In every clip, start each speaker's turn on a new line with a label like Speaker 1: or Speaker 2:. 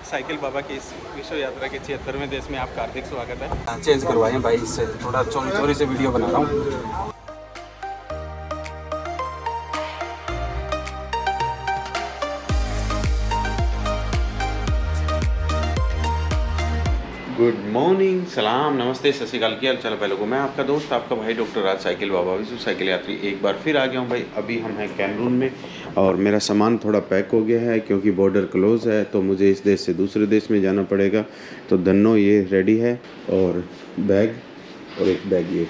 Speaker 1: Cycle बाबा की इस विश्व यात्रा के 76वें देश में आपका हार्दिक स्वागत है। चेंज करवाएं भाई, इससे थोड़ा चोरी से वीडियो बना रहा हूँ। गुड मॉर्निंग, सलाम, नमस्ते, सत श्री अकाल। की हाल चाल पहले को मैं आपका दोस्त, आपका भाई डॉक्टर राज साइकिल बाबा विश्व साइकिल यात्री एक बार फिर आ गया हूँ भाई। अभी हम हैं कैमरून में और मेरा सामान थोड़ा पैक हो गया है क्योंकि बॉर्डर क्लोज है, तो मुझे इस देश से दूसरे देश में जाना पड़ेगा। तो धन्नो ये रेडी है और बैग और एक बैग ये,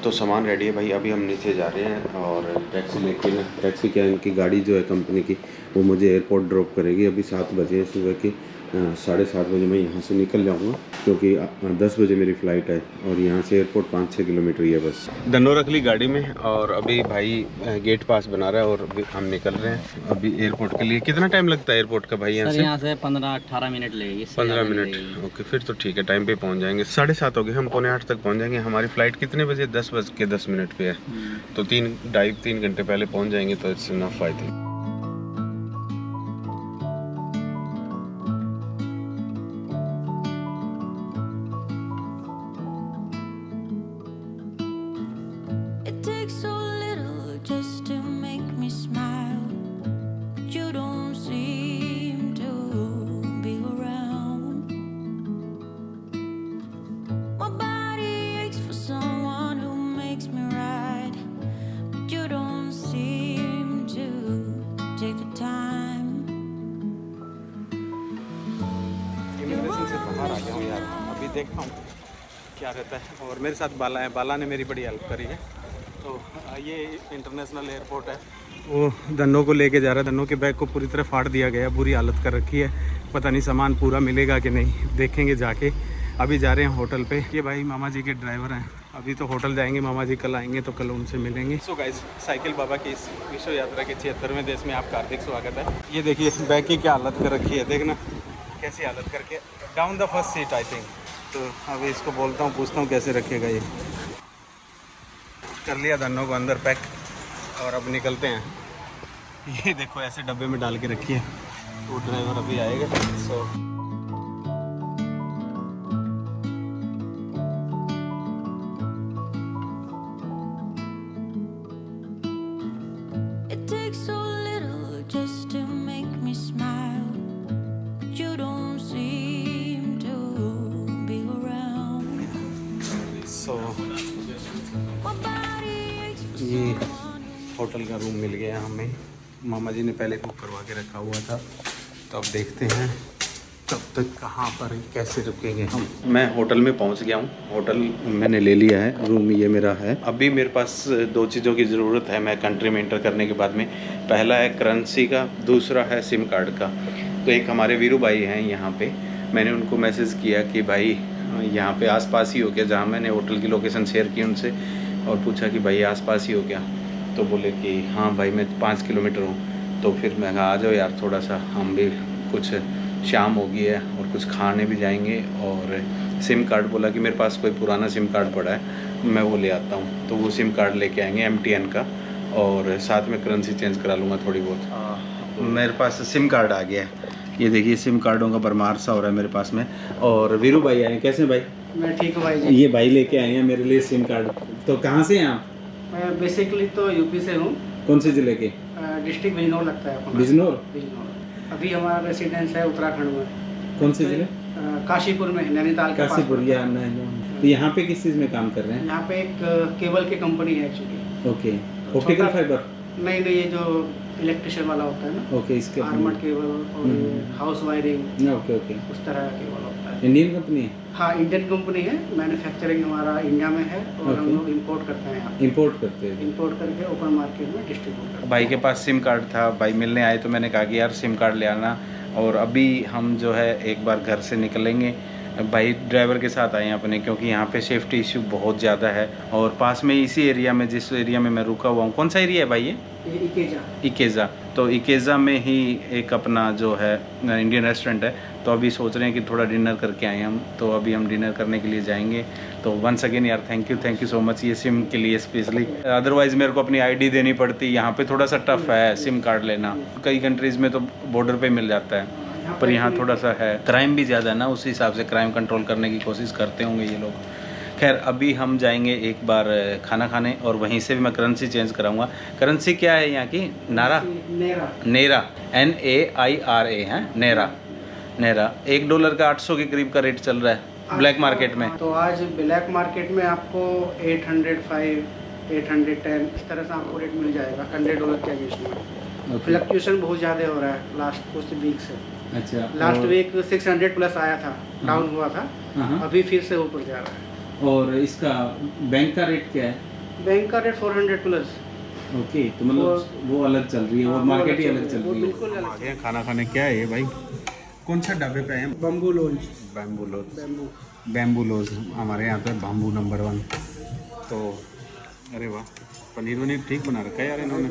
Speaker 1: तो सामान रेडी है भाई। अभी हम नीचे जा रहे हैं और टैक्सी लेके ना, टैक्सी क्या इनकी गाड़ी जो है कंपनी की, वो मुझे एयरपोर्ट ड्रॉप करेगी। अभी 7 बजे सुबह की 7:30 बजे मैं यहाँ से निकल जाऊँगा क्योंकि 10 बजे मेरी फ़्लाइट है और यहाँ से एयरपोर्ट 5-6 किलोमीटर ही है बस। धन्नो रख ली गाड़ी में और अभी भाई गेट पास बना रहा है और हम निकल रहे हैं अभी एयरपोर्ट के लिए। कितना टाइम लगता है एयरपोर्ट का भाई? यहाँ से 15-18 मिनट लगेगी। 15 मिनट, ओके, फिर तो ठीक है, टाइम पे पहुँच जाएंगे। 7:30 हो गए, हम 7:45 तक पहुँच जाएंगे। हमारी फ़्लाइट कितने बजे? 10:10 पे है, तो 3 घंटे पहले पहुँच जाएंगे, तो इट्स इनफ आई थिंक। बाहर आ गया हूँ यार, अभी देखता हूँ क्या रहता है। और मेरे साथ बाला है, बाला ने मेरी बड़ी हेल्प करी है। तो ये इंटरनेशनल एयरपोर्ट है। वो धन्नो को लेके जा रहा है। धन्नो के बैग को पूरी तरह फाड़ दिया गया, बुरी हालत कर रखी है। पता नहीं सामान पूरा मिलेगा कि नहीं, देखेंगे जाके। अभी जा रहे हैं होटल पे। ये भाई मामा जी के ड्राइवर हैं। अभी तो होटल जाएंगे, मामा जी कल आएंगे तो कल उनसे मिलेंगे। सो गाइस, साइकिल बाबा की इस विश्व यात्रा के 76वें देश में आपका हार्दिक स्वागत है। ये देखिए बैग की क्या हालत कर रखी है, देखना कैसी हालत करके। Down the first seat I think. तो अभी इसको बोलता हूँ, पूछता हूँ कैसे रखेगा। ये कर लिया धन्नो को अंदर पैक और अब निकलते हैं। ये देखो ऐसे डब्बे में डाल के रखी है। वो ड्राइवर अभी आएगा। सो ये होटल का रूम मिल गया हमें। मामा जी ने पहले बुक करवा के रखा हुआ था, तो अब देखते हैं तब तक कहाँ पर कैसे रुकेंगे हम। मैं होटल में पहुंच गया हूँ। होटल मैंने ले लिया है, रूम ये मेरा है। अभी मेरे पास 2 चीज़ों की ज़रूरत है मैं कंट्री में इंटर करने के बाद में। पहला है करेंसी का, दूसरा है सिम कार्ड का। तो एक हमारे वीरू भाई हैं यहाँ पे, मैंने उनको मैसेज किया कि भाई यहाँ पे आसपास ही हो क्या, जहाँ मैंने होटल की लोकेशन शेयर की उनसे और पूछा कि भाई आसपास ही हो क्या। तो बोले कि हाँ भाई मैं 5 किलोमीटर हूँ। तो फिर मैं कहा आ जाओ यार, थोड़ा सा हम भी, कुछ शाम हो गई है और कुछ खाने भी जाएंगे। और सिम कार्ड बोला कि मेरे पास कोई पुराना सिम कार्ड पड़ा है, मैं वो ले आता हूँ। तो वो सिम कार्ड लेके आएंगे MTN का, और साथ में करेंसी चेंज करा लूँगा थोड़ी बहुत। मेरे पास सिम कार्ड आ गया है। ये देखिए सिम कार्डों का भरमार सा हो रहा है मेरे पास में। और वीरू भाई आए, कैसे भाई?
Speaker 2: मैं ठीक हूँ भाई जी।
Speaker 1: ये भाई लेके आए हैं मेरे लिए सिम कार्ड। तो कहाँ से हैं आप?
Speaker 2: मैं बेसिकली तो यूपी से हूँ।
Speaker 1: कौन से ज़िले के?
Speaker 2: डिस्ट्रिक्ट बिजनौर लगता है अपना।
Speaker 1: बिजनौर?
Speaker 2: अभी हमारा रेसिडेंस है उत्तराखंड में।
Speaker 1: कौन से ज़िले?
Speaker 2: काशीपुर में, नैनीताल के पास।
Speaker 1: काशीपुर या तो यहाँ पे किस चीज़ में काम कर रहे हैं?
Speaker 2: यहाँ पे एक केबल की कंपनी है एक्चुअली।
Speaker 1: Okay, optical fibre?
Speaker 2: नहीं, ये जो इलेक्ट्रिशियन वाला होता है ना।
Speaker 1: ओके, इसके
Speaker 2: आर्मर्ड केबल और हाउस वायरिंग।
Speaker 1: ओके,
Speaker 2: उस तरह का केबल होता है।
Speaker 1: इंडियन कंपनी है?
Speaker 2: हाँ, इंडियन कंपनी है। मैन्युफैक्चरिंग हमारा इंडिया में है और हम लोग इम्पोर्ट करते हैं यहाँ।
Speaker 1: इम्पोर्ट करते हैं?
Speaker 2: इम्पोर्ट करके ओपन मार्केट में डिस्ट्रीब्यूट करते हैं।
Speaker 1: भाई के पास सिम कार्ड था, भाई मिलने आए तो मैंने कहा कि यार सिम कार्ड ले आना। और अभी हम जो है एक बार घर से निकलेंगे। भाई ड्राइवर के साथ आए हैं अपने, क्योंकि यहाँ पे सेफ्टी इशू बहुत ज़्यादा है। और पास में इसी एरिया में, जिस एरिया में मैं रुका हुआ हूँ, कौन सा एरिया है भाई ये? इकेजा। तो इकेजा में ही एक अपना जो है इंडियन रेस्टोरेंट है। तो अभी सोच रहे हैं कि थोड़ा डिनर करके आए हम, तो अभी हम डिनर करने के लिए जाएंगे। तो वंस अगेन यार थैंक यू सो मच ये सिम के लिए स्पेशली। अदरवाइज़ मेरे को अपनी ID देनी पड़ती। यहाँ पे थोड़ा सा टफ है सिम कार्ड लेना। कई कंट्रीज़ में तो बॉर्डर पे मिल जाता है। पर यहाँ थोड़ा सा है, क्राइम भी ज़्यादा है ना, उस हिसाब से क्राइम कंट्रोल करने की कोशिश करते होंगे ये लोग। खैर अभी हम जाएंगे एक बार खाना खाने और वहीं से भी मैं करेंसी चेंज कराऊंगा। करेंसी क्या है यहाँ की? नारा, नेरा, NAIRA है, नेरा। नेरा $1 का 800 के करीब का रेट चल रहा है ब्लैक मार्केट में।
Speaker 2: तो आज ब्लैक मार्केट में आपको 805, 810 इस तरह से आपको रेट मिल जाएगा $100 के अगेंस्ट में। फ्लक्चुएशन बहुत ज़्यादा हो रहा है लास्ट कुछ वीक से।
Speaker 1: अच्छा,
Speaker 2: लास्ट वीक 600 प्लस आया था, डाउन हुआ था, अभी फिर से ऊपर जा रहा है।
Speaker 1: और इसका बैंक का रेट क्या है?
Speaker 2: बैंक का रेट 400 प्लस।
Speaker 1: ओके, तो मतलब वो अलग चल रही है, वो मार्केट ही अलग चल रही है।
Speaker 2: बिल्कुल अलग।
Speaker 1: आ गए खाना खाने। क्या है ये भाई? कौन सा ढाबे पे है?
Speaker 2: Bamboo launch.
Speaker 1: बैम्बू लोज हमारे यहाँ पे बाम्बू नंबर 1। तो अरे वाह, पनीर वनीर ठीक बना रखा है यार इन्होंने।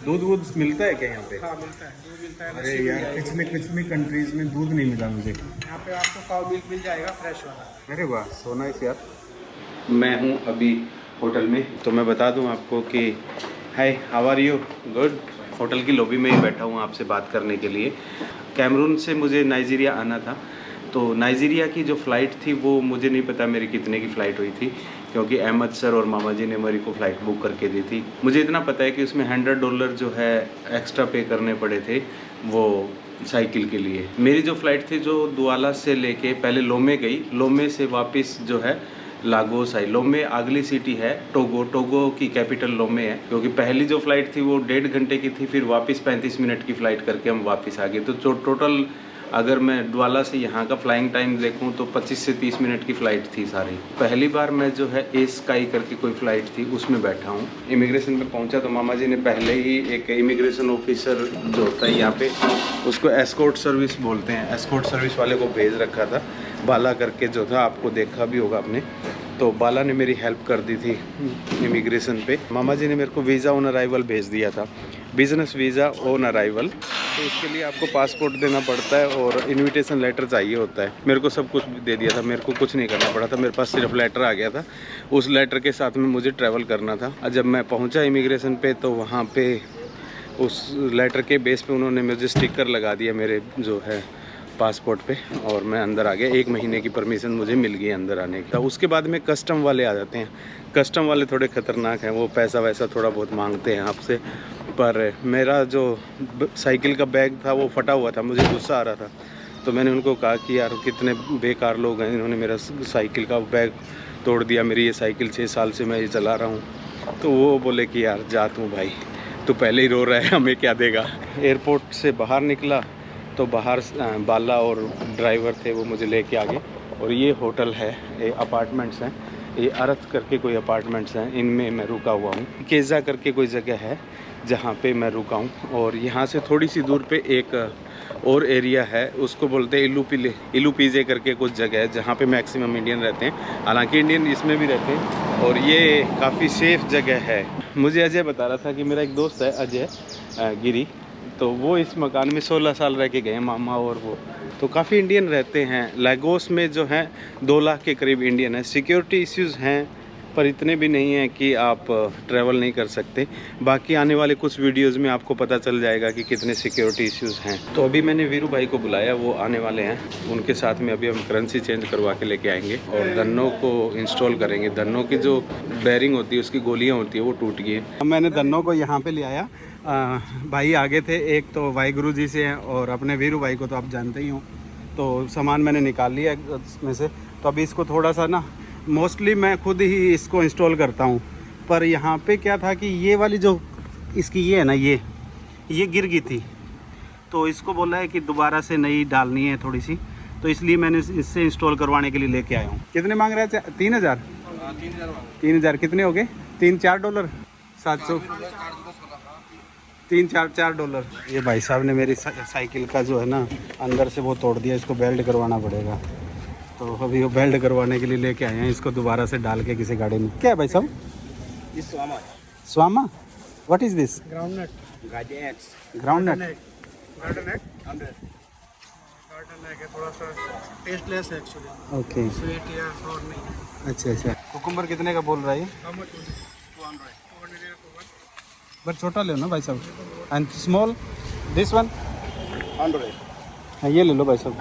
Speaker 1: दूध वूध मिलता है क्या यहाँ पे?
Speaker 2: हाँ मिलता है, दूध मिलता है।
Speaker 1: अरे यार पिछले कंट्रीज में दूध नहीं मिला मुझे।
Speaker 2: यहाँ पे आपको काउ मिल्क मिल जाएगा फ्रेश वाला।
Speaker 1: अरे वाह, सो नाइस यार। मैं हूँ अभी होटल में, तो मैं बता दूँ आपको कि hi, how are you? Good. Hotel की लॉबी में ही बैठा हूँ आपसे बात करने के लिए। कैमरून से मुझे नाइजीरिया आना था, तो नाइजीरिया की जो फ़्लाइट थी वो मुझे नहीं पता मेरी कितने की फ़्लाइट हुई थी, क्योंकि अहमद सर और मामा जी ने मेरी को फ़्लाइट बुक करके दी थी। मुझे इतना पता है कि उसमें $100 जो है एक्स्ट्रा पे करने पड़े थे वो साइकिल के लिए। मेरी जो फ़्लाइट थी जो दुआला से लेके पहले लोमे गई, लोमे से वापस जो है लागोस आई। लोमे अगली सिटी है टोगो, टोगो की कैपिटल लोमे है, क्योंकि पहली जो फ़्लाइट थी वो 1.5 घंटे की थी, फिर वापस 35 मिनट की फ़्लाइट करके हम वापस आ गए। तो जो टोटल अगर मैं डुआला से यहाँ का फ्लाइंग टाइम देखूँ तो 25 से 30 मिनट की फ़्लाइट थी सारी। पहली बार मैं जो है ए स्काई करके कोई फ़्लाइट थी उसमें बैठा हूँ। इमिग्रेशन पे पहुँचा तो मामा जी ने पहले ही एक इमिग्रेशन ऑफिसर जो होता है यहाँ पे, उसको एस्कॉर्ट सर्विस बोलते हैं, एस्कॉर्ट सर्विस वाले को भेज रखा था। बाला करके जो था, आपको देखा भी होगा आपने, तो बाला ने मेरी हेल्प कर दी थी इमिग्रेशन पे। मामा जी ने मेरे को वीज़ा ऑन अराइवल भेज दिया था, बिज़नेस वीज़ा ऑन अराइवल। तो इसके लिए आपको पासपोर्ट देना पड़ता है और इनविटेशन लेटर चाहिए होता है। मेरे को सब कुछ दे दिया था, मेरे को कुछ नहीं करना पड़ा था, मेरे पास सिर्फ लेटर आ गया था। उस लेटर के साथ में मुझे ट्रैवल करना था। और जब मैं पहुंचा इमिग्रेशन पे तो वहाँ पे उस लेटर के बेस पे उन्होंने मुझे स्टिकर लगा दिया मेरे जो है पासपोर्ट पे, और मैं अंदर आ गया। 1 महीने की परमिशन मुझे मिल गई अंदर आने की। तो उसके बाद में कस्टम वाले आ जाते हैं। कस्टम वाले थोड़े ख़तरनाक हैं, वो पैसा वैसा थोड़ा बहुत मांगते हैं आपसे। पर मेरा जो साइकिल का बैग था वो फटा हुआ था, मुझे गुस्सा आ रहा था, तो मैंने उनको कहा कि यार कितने बेकार लोग हैं, इन्होंने मेरा साइकिल का बैग तोड़ दिया। मेरी ये साइकिल 6 साल से मैं ये चला रहा हूँ। तो वो बोले कि यार जा तू भाई, तू पहले ही रो रहा है, हमें क्या देगा। एयरपोर्ट से बाहर निकला तो बाहर बाला और ड्राइवर थे, वो मुझे लेके आ गए। और ये होटल है, ये अपार्टमेंट्स हैं, ये अरथ करके कोई अपार्टमेंट्स हैं, इनमें मैं रुका हुआ हूँ। केजा करके कोई जगह है जहाँ पे मैं रुका हूँ, और यहाँ से थोड़ी सी दूर पे एक और एरिया है, उसको बोलते हैं इलूपीजे करके कुछ जगह है, जहाँ पे मैक्सिमम इंडियन रहते हैं। हालांकि इंडियन इसमें भी रहते हैं, और ये काफ़ी सेफ़ जगह है। मुझे अजय बता रहा था कि मेरा एक दोस्त है अजय गिरी, तो वो इस मकान में 16 साल रह के गए, मामा और वो। तो काफ़ी इंडियन रहते हैं। लागोस में जो है 2 लाख के करीब इंडियन है। सिक्योरिटी इश्यूज़ हैं, पर इतने भी नहीं हैं कि आप ट्रैवल नहीं कर सकते। बाकी आने वाले कुछ वीडियोस में आपको पता चल जाएगा कि कितने सिक्योरिटी इश्यूज़ हैं। तो अभी मैंने वीरू भाई को बुलाया, वो आने वाले हैं। उनके साथ में अभी हम करेंसी चेंज करवा के लेके आएंगे और धन्नो को इंस्टॉल करेंगे। धन्नो की जो बेयरिंग होती है, उसकी गोलियाँ होती है, वो टूट गई है। मैंने धन्नो को यहाँ पर ले आया। भाई आगे थे, एक तो वाहिगुरु जी से हैं और अपने वीरू भाई को तो आप जानते ही हो। तो सामान मैंने निकाल लिया इसमें से। तो अभी इसको थोड़ा सा ना, मोस्टली मैं खुद ही इसको इंस्टॉल करता हूँ, पर यहाँ पे क्या था कि ये वाली जो इसकी ये है ना, ये गिर गई थी, तो इसको बोला है कि दोबारा से नई डालनी है थोड़ी सी, तो इसलिए मैंने इससे इंस्टॉल करवाने के लिए लेके आया हूँ। कितने मांग रहे हैं? 3000। 3000 कितने हो गए? $3-4 $700 $3-4 ये भाई साहब ने मेरी साइकिल का जो है ना अंदर से वो तोड़ दिया, इसको बेल्ट करवाना पड़ेगा। तो अभी वो बेल्ट करवाने के लिए लेके आए हैं, इसको दोबारा से डाल के किसी गाड़ी में। क्या है भाई साहब? स्वामा? What is this? Groundnut. थोड़ा सा टेस्टलेस है एक्चुअली। ओके, स्वीट या सोर नहीं। अच्छा। कुकुम्बर कितने का बोल रहा है? 200। बट छोटा ले ना भाई साहब। And small this one 100। हाँ, ये ले लो भाई साहब।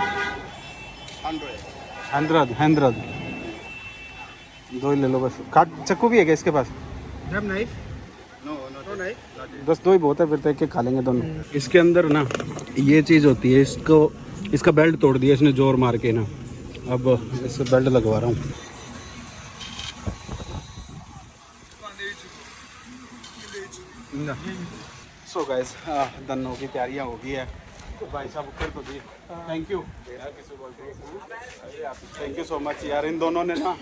Speaker 1: 100 दो ही ले लो बस। काट चाकू भी है क्या इसके पास?
Speaker 2: जब नाइफ नो नाइफ
Speaker 1: बस दो ही बहुत है, फिर तो एक खा लेंगे दोनों। इसके अंदर ना ये चीज़ होती है, इसका बेल्ट तोड़ दिया इसने जोर मार के ना। अब इससे बेल्ट लगवा रहा हूँ। सो गाइस, दन्नों की तैयारियाँ हो गई है। तो भाई साहब ऊपर तो दिए, thank you thank you so much यार। इन दोनों ने ना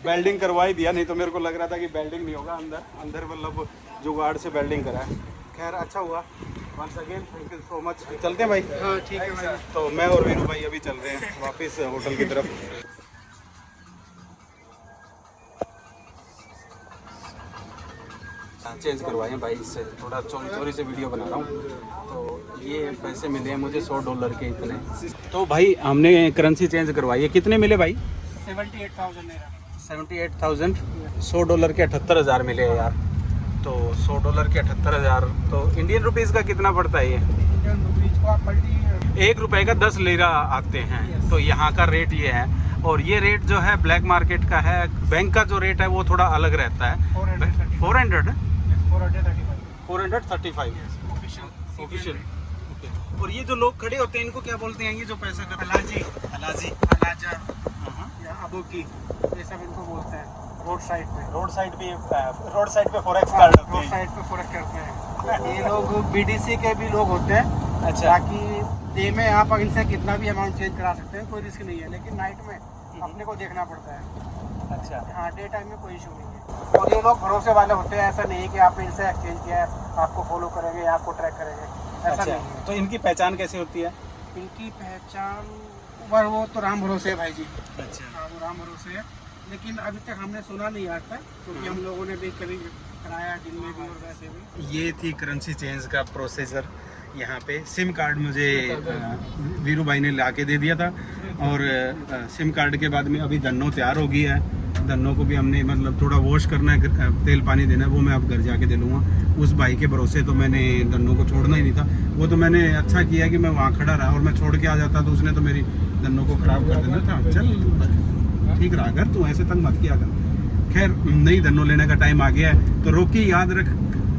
Speaker 1: वेल्डिंग करवा ही दिया, नहीं तो मेरे को लग रहा था कि वेल्डिंग नहीं होगा। अंदर मतलब जुगाड़ से वेल्डिंग करा है। खैर अच्छा हुआ। Once again thank you so much. चलते हैं भाई।
Speaker 2: हाँ ठीक है भाई।
Speaker 1: तो मैं और वीरू भाई अभी चल रहे हैं वापस होटल की तरफ। चेंज करवाए भाई, इससे थोड़ा चोरी से वीडियो बना रहा हूँ। तो ये पैसे मिले हैं मुझे $100 के इतने। तो भाई हमने करेंसी चेंज करवाई है। कितने मिले भाई?
Speaker 2: 78,000 मेरा।
Speaker 1: 78,000। $100 के 78,000 मिले हैं यार। तो $100 के 78,000 तो इंडियन रुपीज़ का कितना पड़ता है ये?
Speaker 2: इंडियन रुपीज को आप पलटी
Speaker 1: 1 रुपए का 10 लिरा आते हैं। तो यहाँ का रेट ये है। और ये रेट जो है ब्लैक मार्केट का है। बैंक का जो रेट है वो थोड़ा अलग रहता है। 435 ऑफिशियल। और ये जो लोग खड़े होते हैं इनको क्या बोलते हैं? ये जो पैसा का
Speaker 2: हलाजी हलाजा या अबोकी, ये सब इनको बोलते हैं। रोड साइड पे फॉरेक्स करते हैं। ये लोग बीडीसी के भी लोग होते हैं।
Speaker 1: अच्छा।
Speaker 2: बाकी डे में आप इनसे कितना भी अमाउंट चेंज करा सकते हैं, कोई रिस्क नहीं है। लेकिन नाइट में अपने को देखना पड़ता है।
Speaker 1: अच्छा।
Speaker 2: हाँ, डे टाइम में कोई इशू नहीं है। और ये लोग भरोसे वाले होते हैं। ऐसा नहीं है कि आपने इनसे एक्सचेंज किया है आपको फॉलो करेंगे या आपको ट्रैक करेंगे, ऐसा
Speaker 1: अच्छा।
Speaker 2: नहीं है।
Speaker 1: तो इनकी पहचान कैसे होती है?
Speaker 2: इनकी पहचान वो तो राम भरोसे है भाई जी।
Speaker 1: अच्छा।
Speaker 2: हाँ, वो राम भरोसे है। लेकिन अभी तक हमने सुना नहीं आज तक, क्योंकि हम लोगों ने भी कभी कराया दिन में भी और वैसे भी।
Speaker 1: ये थी करेंसी चेंज का प्रोसेसर। यहाँ पे सिम कार्ड मुझे वीरू भाई ने ला के दे दिया था। और सिम कार्ड के बाद में अभी धन्नो तैयार हो गई है। धन्नो को भी हमने मतलब थोड़ा वॉश करना है, तेल पानी देना है, वो मैं अब घर जाके दे लूँगा। उस भाई के भरोसे तो मैंने धन्नो को छोड़ना ही नहीं था। वो तो मैंने अच्छा किया कि मैं वहाँ खड़ा रहा, और मैं छोड़ के आ जाता तो उसने तो मेरी धन्नो को ख़राब कर देना था। चल ठीक रहा कर, तू ऐसे तंग मत किया कर। खैर नई धन्नो लेने का टाइम आ गया है। तो रोकी याद रख,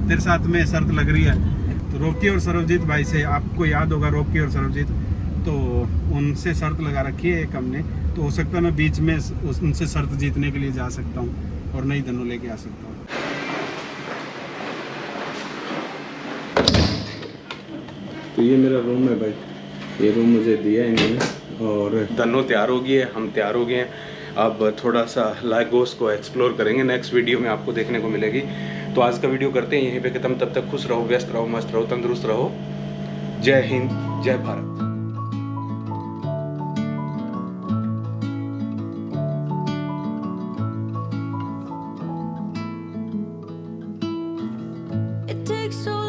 Speaker 1: तेरे साथ में शर्त लग रही है। तो रोकी और सर्वजीत भाई से, आपको याद होगा रोकी और सर्वजीत, तो उनसे शर्त लगा रखी है एक हमने। तो हो सकता है मैं बीच में उनसे शर्त जीतने के लिए जा सकता हूँ और नई धन्नो लेके आ सकता हूँ। तो ये मेरा रूम है भाई, ये रूम मुझे दिया इन्होंने। और धन्नो तैयार हो गई है, हम तैयार हो गए हैं। अब थोड़ा सा लागोस को एक्सप्लोर करेंगे, नेक्स्ट वीडियो में आपको देखने को मिलेगी। तो आज का वीडियो करते हैं यहीं पे खत्म। तब तक खुश रहो, व्यस्त रहो, मस्त रहो, तंदुरुस्त रहो। जय हिंद, जय भारत।
Speaker 3: It takes so